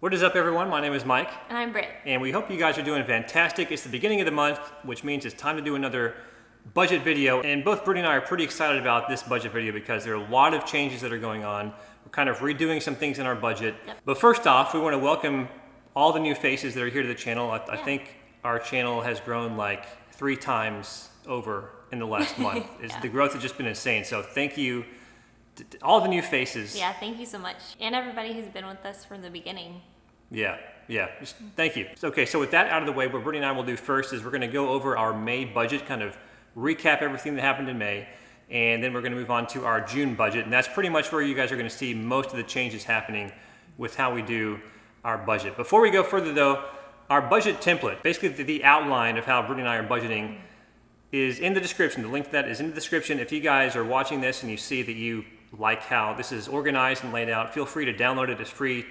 What is up, everyone? My name is Mike. And I'm Brit. And we hope you guys are doing fantastic. It's the beginning of the month, which means it's time to do another budget video. And both Brit and I are pretty excited about this budget video because there are a lot of changes that are going on. We're kind of redoing some things in our budget. Yep. But first off, we want to welcome all the new faces that are here to the channel. I think our channel has grown like 3 times over in the last month. The growth has just been insane. So thank you to all the new faces. Yeah, thank you so much. And everybody who's been with us from the beginning. Yeah, just thank you. Okay, so with that out of the way, what Brittany and I will do first is we're going to go over our May budget, kind of recap everything that happened in May, and then we're going to move on to our June budget, and that's pretty much where you guys are going to see most of the changes happening with how we do our budget. Before we go further though, our budget template, basically the outline of how Brittany and I are budgeting, is in the description. The link to that is in the description. If you guys are watching this and you see that you like how this is organized and laid out, feel free to download it. It's free.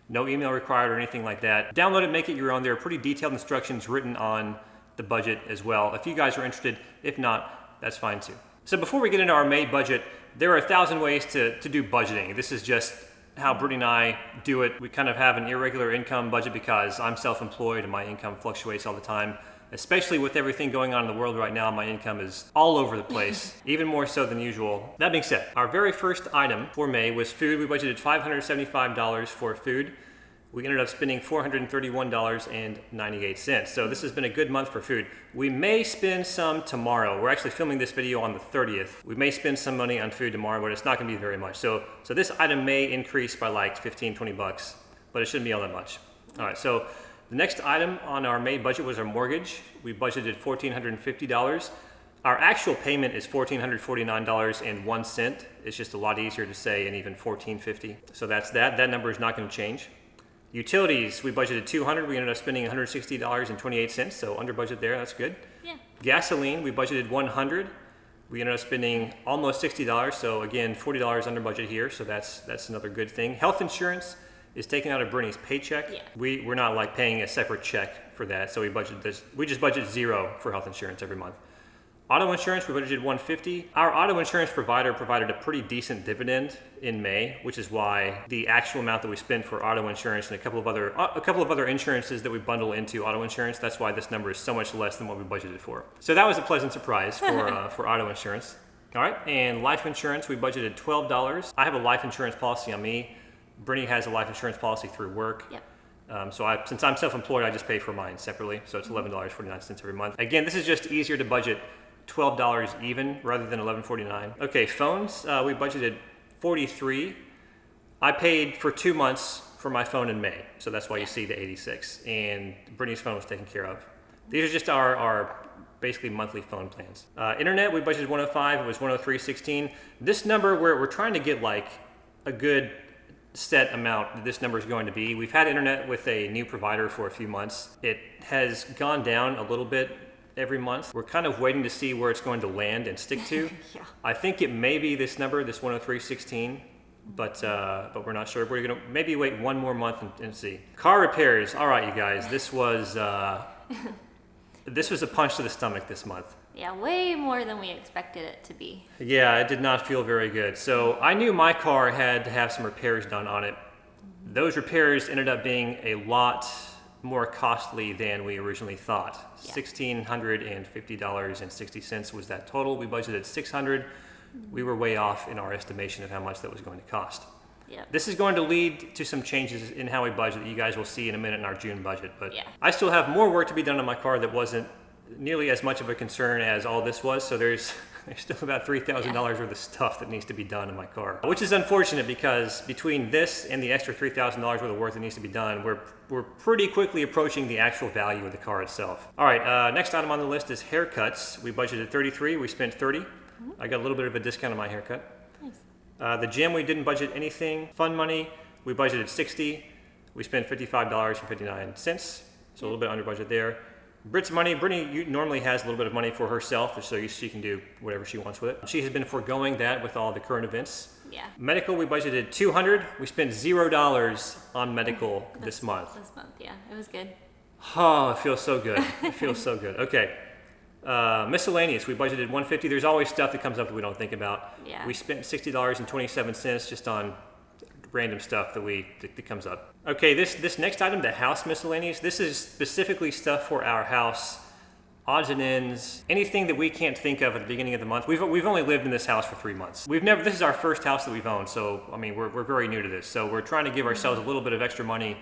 No email required or anything like that. Download it, make it your own. There are pretty detailed instructions written on the budget as well. If you guys are interested, if not, that's fine too. So before we get into our May budget, there are 1,000 ways to do budgeting. This is just how Brittany and I do it. We kind of have an irregular income budget because I'm self-employed and my income fluctuates all the time. Especially with everything going on in the world right now, my income is all over the place, even more so than usual. That being said, our very first item for May was food. We budgeted $575 for food. We ended up spending $431.98. So this has been a good month for food. We may spend some tomorrow. We're actually filming this video on the 30th. We may spend some money on food tomorrow, but it's not gonna be very much. So this item may increase by like 15, 20 bucks, but it shouldn't be all that much. All right, so the next item on our May budget was our mortgage. We budgeted $1,450. Our actual payment is $1,449.01. It's just a lot easier to say, and even $1,450. So that's that. That number is not going to change. Utilities, we budgeted $200. We ended up spending $160.28. So under budget there. That's good. Yeah. Gasoline, we budgeted $100. We ended up spending almost $60. So again, $40 under budget here. So that's another good thing. Health insurance is taken out of Brittany's paycheck. Yeah. We're not like paying a separate check for that, so we just budget $0 for health insurance every month. Auto insurance, we budgeted $150. Our auto insurance provider provided a pretty decent dividend in May, which is why the actual amount that we spent for auto insurance and a couple of other insurances that we bundle into auto insurance, that's why this number is so much less than what we budgeted for. So that was a pleasant surprise for auto insurance. All right, and life insurance, we budgeted $12. I have a life insurance policy on me. Brittany has a life insurance policy through work. Yep. Since I'm self-employed, I just pay for mine separately. So it's $11.49 every month. Again, this is just easier to budget $12 even rather than $11.49. Okay, phones, we budgeted $43. I paid for 2 months for my phone in May. So that's why you see the $86. And Brittany's phone was taken care of. These are just our basically monthly phone plans. Internet, we budgeted $105. It was $103.16. This number, we're trying to get like a good set amount that this number is going to be. We've had internet with a new provider for a few months. It has gone down a little bit every month. We're kind of waiting to see where it's going to land and stick to. Yeah. I think it may be this number, this 103.16, but we're not sure. We're gonna maybe wait one more month and see. Car repairs. All right, you guys, this was a punch to the stomach this month. Yeah, way more than we expected it to be. Yeah, it did not feel very good. So I knew my car had to have some repairs done on it. Those repairs ended up being a lot more costly than we originally thought. Yeah. $1,650.60 was that total. We budgeted $600. We were way off in our estimation of how much that was going to cost. Yeah. This is going to lead to some changes in how we budget that you guys will see in a minute in our June budget. But yeah. I still have more work to be done on my car that wasn't nearly as much of a concern as all this was. So there's still about $3,000 worth of stuff that needs to be done in my car, which is unfortunate because between this and the extra $3,000 worth of work that needs to be done, we're pretty quickly approaching the actual value of the car itself. All right, next item on the list is haircuts. We budgeted $33, we spent $30. I got a little bit of a discount on my haircut. Nice. The gym, we didn't budget anything. Fun money, we budgeted $60. We spent $55.59, so a little bit under budget there. Brit's money, Brittany normally has a little bit of money for herself, so she can do whatever she wants with it. She has been foregoing that with all the current events. Yeah. Medical, we budgeted $200. We spent $0 on medical this month. This month, yeah, it was good. Oh, it feels so good. It feels so good. Okay. Miscellaneous, we budgeted $150. There's always stuff that comes up that we don't think about. Yeah. We spent $60.27 just on random stuff that comes up. Okay, this next item, the house miscellaneous, this is specifically stuff for our house, odds and ends, anything that we can't think of at the beginning of the month. We've only lived in this house for 3 months. This is our first house that we've owned, so I mean we're very new to this. So we're trying to give ourselves a little bit of extra money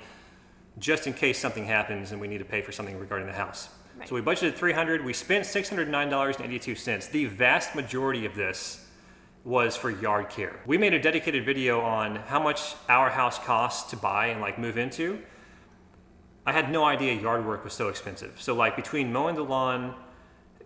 just in case something happens and we need to pay for something regarding the house. Right. So we budgeted $300. We spent $609.82. The vast majority of this was for yard care. We made a dedicated video on how much our house costs to buy and like move into. I had no idea yard work was so expensive. So like between mowing the lawn,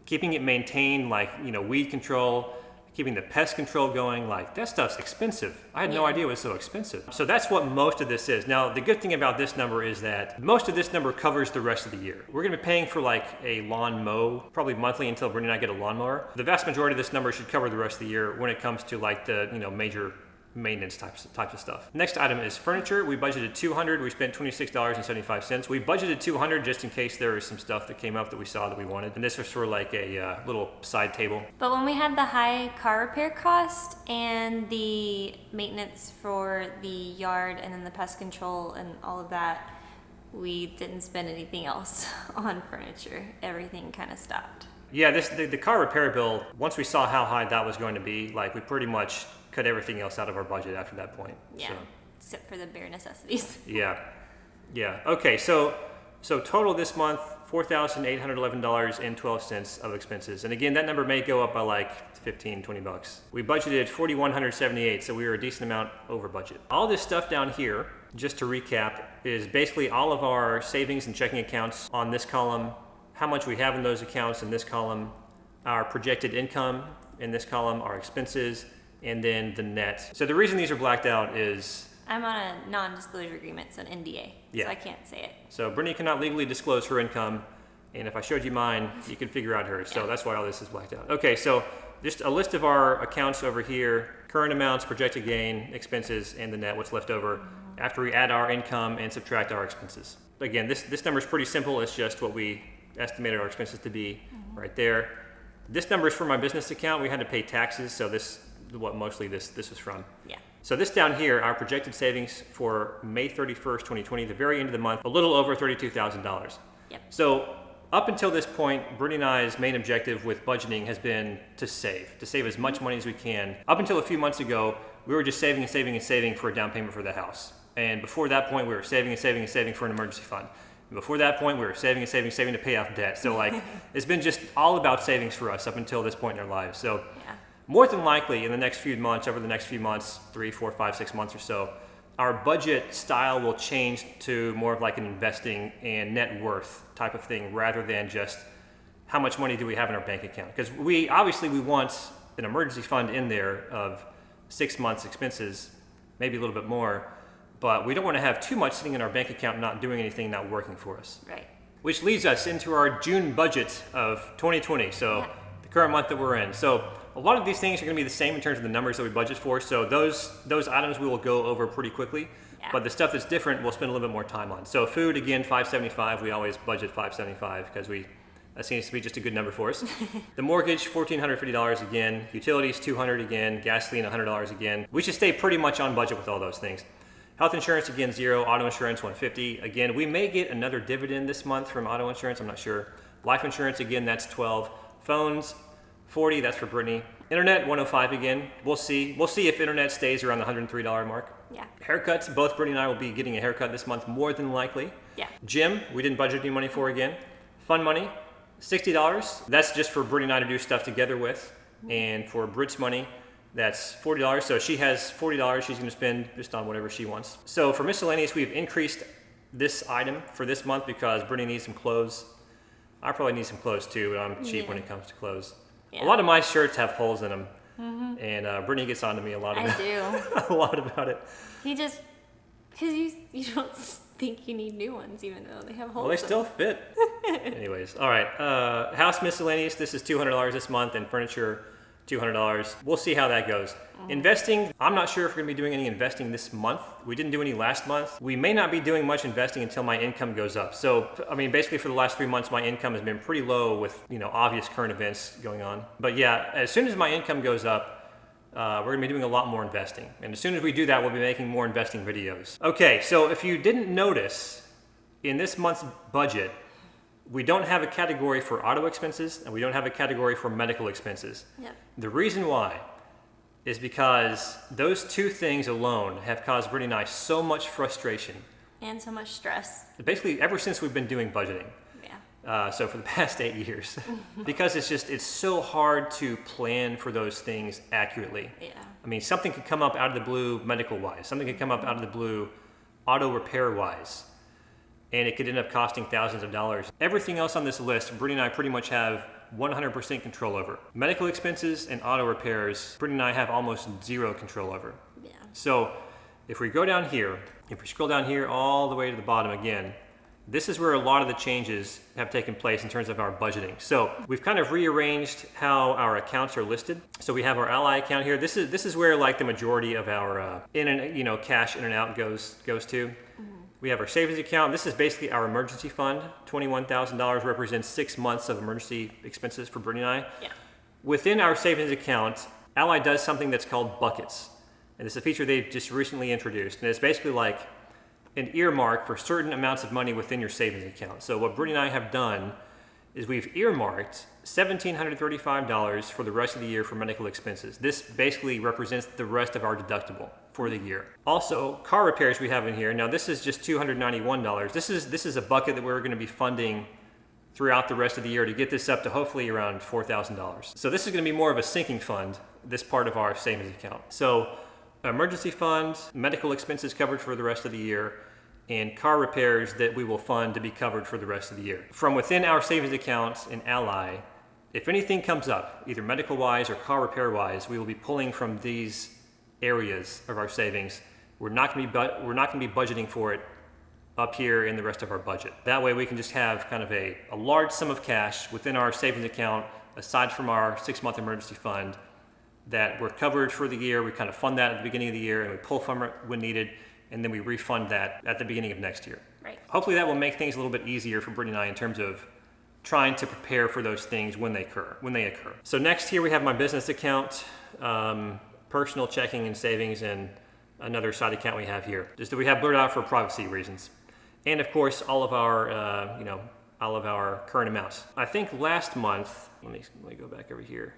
keeping it maintained, like, you know, weed control, keeping the pest control going, like that stuff's expensive. I had no idea it was so expensive. So that's what most of this is. Now, the good thing about this number is that most of this number covers the rest of the year. We're gonna be paying for like a lawn mow, probably monthly until Brittany and I get a lawnmower. The vast majority of this number should cover the rest of the year when it comes to like the, you know, major maintenance types of stuff. Next item is furniture. We budgeted $200. We spent $26.75. We budgeted $200 just in case there was some stuff that came up that we saw that we wanted. And this was for like a little side table. But when we had the high car repair cost and the maintenance for the yard and then the pest control and all of that, we didn't spend anything else on furniture. Everything kind of stopped. Yeah, the car repair bill, once we saw how high that was going to be, like we pretty much cut everything else out of our budget after that point. Yeah, except for the bare necessities. Yeah. Okay, so total this month, $4,811.12 of expenses. And again, that number may go up by like 15, 20 bucks. We budgeted $4,178, so we were a decent amount over budget. All this stuff down here, just to recap, is basically all of our savings and checking accounts on this column, how much we have in those accounts in this column, our projected income in this column, our expenses, and then the net. So the reason these are blacked out is I'm on a non-disclosure agreement, so an NDA, Yeah. so I can't say it. so Brittany cannot legally disclose her income, and if I showed you mine, you could figure out hers. So that's why all this is blacked out. Okay, so just a list of our accounts over here, current amounts, projected gain, expenses, and the net, what's left over after we add our income and subtract our expenses. Again, this number is pretty simple. It's just what we estimated our expenses to be right there. This number is for my business account. We had to pay taxes, so this mostly this was from. Yeah. So this down here, our projected savings for May 31st, 2020, the very end of the month, a little over $32,000. Yep. So up until this point, Brittany and I's main objective with budgeting has been to save as much money as we can. Up until a few months ago, we were just saving for a down payment for the house. And before that point, we were saving for an emergency fund. And before that point, we were saving to pay off debt. So like, it's been just all about savings for us up until this point in our lives. So Yeah. more than likely in the next few months, over the next few months, 3, 4, 5, 6 months or so, our budget style will change to more of like an investing and net worth type of thing rather than just how much money do we have in our bank account. Because we want an emergency fund in there of 6 months expenses, maybe a little bit more, but we don't want to have too much sitting in our bank account not doing anything, not working for us. Right. Which leads us into our June budget of 2020, so the current month that we're in. So a lot of these things are going to be the same in terms of the numbers that we budget for, so those items we will go over pretty quickly, but the stuff that's different we'll spend a little bit more time on. So food, again, $575, we always budget $575 because that seems to be just a good number for us. The mortgage, $1,450 again, utilities, $200 again, gasoline, $100 again. We should stay pretty much on budget with all those things. Health insurance, again, $0. Auto insurance, $150. Again, we may get another dividend this month from auto insurance, I'm not sure. Life insurance, again, that's $12. Phones, $40, that's for Brittany. Internet, $105 again. We'll see if internet stays around the $103 mark. Yeah. Haircuts, both Brittany and I will be getting a haircut this month, more than likely. Yeah. Gym, we didn't budget any money for again. Fun money, $60. That's just for Brittany and I to do stuff together with. And for Brit's money, that's $40. So she has $40 she's going to spend just on whatever she wants. So for miscellaneous, we've increased this item for this month because Brittany needs some clothes. I probably need some clothes too, but I'm cheap when it comes to clothes. Yeah. A lot of my shirts have holes in them, and Brittany gets on to me a lot about I a lot about it. He just, because you don't think you need new ones even though they have holes. Well, they still fit. Anyways, all right. House miscellaneous, this is $200 this month, and furniture, $200. We'll see how that goes. Investing, I'm not sure if we're gonna be doing any investing this month. We didn't do any last month. We may not be doing much investing until my income goes up. So, I mean, basically for the last 3 months, my income has been pretty low with, obvious current events going on. But yeah, as soon as my income goes up, we're going to be doing a lot more investing. And as soon as we do that, we'll be making more investing videos. Okay, so if you didn't notice, in this month's budget, we don't have a category for auto expenses and we don't have a category for medical expenses. Yep. The reason why is because those two things alone have caused Brittany and I so much frustration. And so much stress. Basically, ever since we've been doing budgeting. Yeah. So for the past 8 years, because it's so hard to plan for those things accurately. Yeah. I mean, something could come up out of the blue medical-wise. Something could come up out of the blue auto repair-wise. And it could end up costing thousands of dollars. Everything else on this list, Brittany and I pretty much have 100% control over. Medical expenses and auto repairs, Brittany and I have almost zero control over. Yeah. So if we go down here, if we scroll down here all the way to the bottom again, this is where a lot of the changes have taken place in terms of our budgeting. So we've kind of rearranged how our accounts are listed. So we have our Ally account here. This is where like the majority of our cash in and out goes to. We have our savings account. This is basically our emergency fund. $21,000 represents 6 months of emergency expenses for Brittany and I. Yeah. Within our savings account, Ally does something that's called buckets. And it's a feature they've just recently introduced. And it's basically like an earmark for certain amounts of money within your savings account. So what Brittany and I have done is we've earmarked $1,735 for the rest of the year for medical expenses. This basically represents the rest of our deductible for the year. Also, car repairs we have in here. Now this is just $291. This is a bucket that we're going to be funding throughout the rest of the year to get this up to hopefully around $4,000. So this is going to be more of a sinking fund, this part of our savings account. So emergency fund, medical expenses covered for the rest of the year, and car repairs that we will fund to be covered for the rest of the year. From within our savings accounts in Ally, if anything comes up, either medical-wise or car repair-wise, we will be pulling from these areas of our savings. We're not going to be budgeting for it up here in the rest of our budget. That way we can just have kind of a large sum of cash within our savings account, aside from our 6-month emergency fund, that we're covered for the year. We kind of fund that at the beginning of the year and we pull from it when needed, and then we refund that at the beginning of next year. Right. Hopefully that will make things a little bit easier for Brittany and I in terms of trying to prepare for those things when they occur. So next here we have my business account, personal checking and savings, and another side account we have here. Just that we have blurred out for privacy reasons. And of course, all of our current amounts. I think last month, let me go back over here.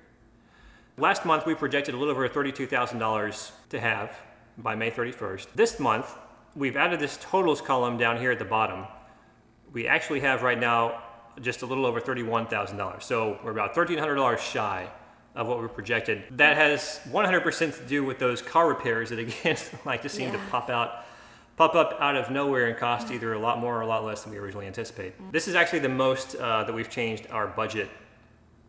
Last month we projected a little over $32,000 to have by May 31st. This month, we've added this totals column down here at the bottom. We actually have right now just a little over $31,000. So we're about $1,300 shy of what we projected. That has 100% to do with those car repairs that again like to seem to pop up out of nowhere and cost either a lot more or a lot less than we originally anticipated. This is actually the most that we've changed our budget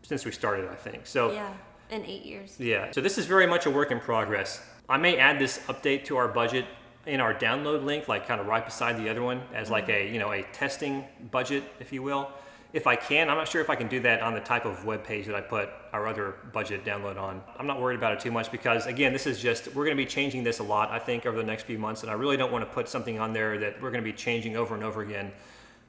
since we started, I think. So Yeah. In 8 years. yeah, so this is very much a work in progress. I may add this update to our budget in our download link, like kind of right beside the other one, as like a testing budget, if you will. If I can, I'm not sure if I can do that on the type of web page that I put our other budget download on. I'm not worried about it too much because again, this is just, we're going to be changing this a lot, I think, over the next few months, and I really don't want to put something on there that we're going to be changing over and over again.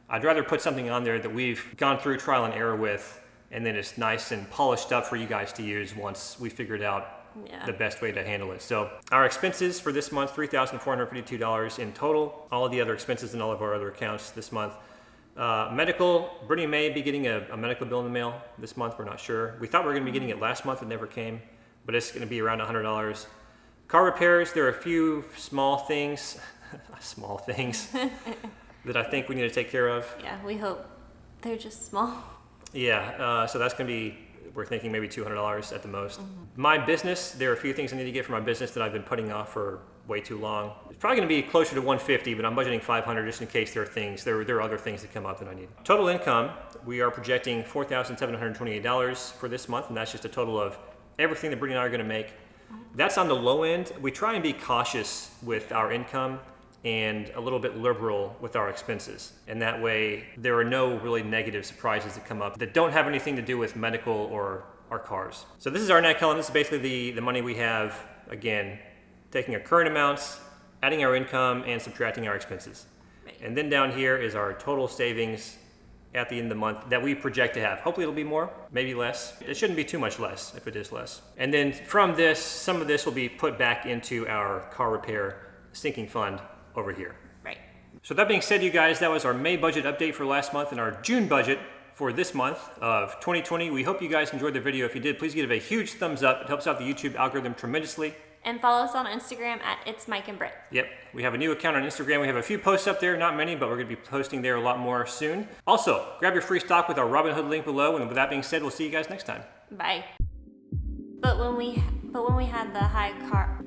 I'd rather put something on there that we've gone through trial and error with, and then it's nice and polished up for you guys to use once we figured out the best way to handle it. So our expenses for this month, $3,452 in total. All of the other expenses in all of our other accounts this month. Medical, Brittany may be getting a medical bill in the mail this month. We're not sure. We thought we were going to be getting it last month. It never came, but it's going to be around $100. Car repairs, there are a few small things that I think we need to take care of. Yeah, we hope they're just small. Yeah, so that's going to be, we're thinking maybe $200 at the most. My business, there are a few things I need to get for my business that I've been putting off for way too long. It's probably going to be closer to 150, but I'm budgeting 500 just in case there are other things that come up that I need. Total income, we are projecting $4,728 for this month, and that's just a total of everything that Brittany and I are going to make. That's on the low end. We try and be cautious with our income and a little bit liberal with our expenses. And that way, there are no really negative surprises that come up that don't have anything to do with medical or our cars. So this is our net column. This is basically the money we have, again, taking our current amounts, adding our income, and subtracting our expenses. Right. And then down here is our total savings at the end of the month that we project to have. Hopefully it'll be more, maybe less. It shouldn't be too much less if it is less. And then from this, some of this will be put back into our car repair sinking fund over here. Right. So that being said, you guys, that was our May budget update for last month and our June budget for this month of 2020. We hope you guys enjoyed the video. If you did, please give it a huge thumbs up. It helps out the YouTube algorithm tremendously. And follow us on Instagram at It's Mike and Brit. Yep, we have a new account on Instagram. We have a few posts up there, not many, but we're gonna be posting there a lot more soon. Also, grab your free stock with our Robinhood link below. And with that being said, we'll see you guys next time. Bye. But when we had the high car.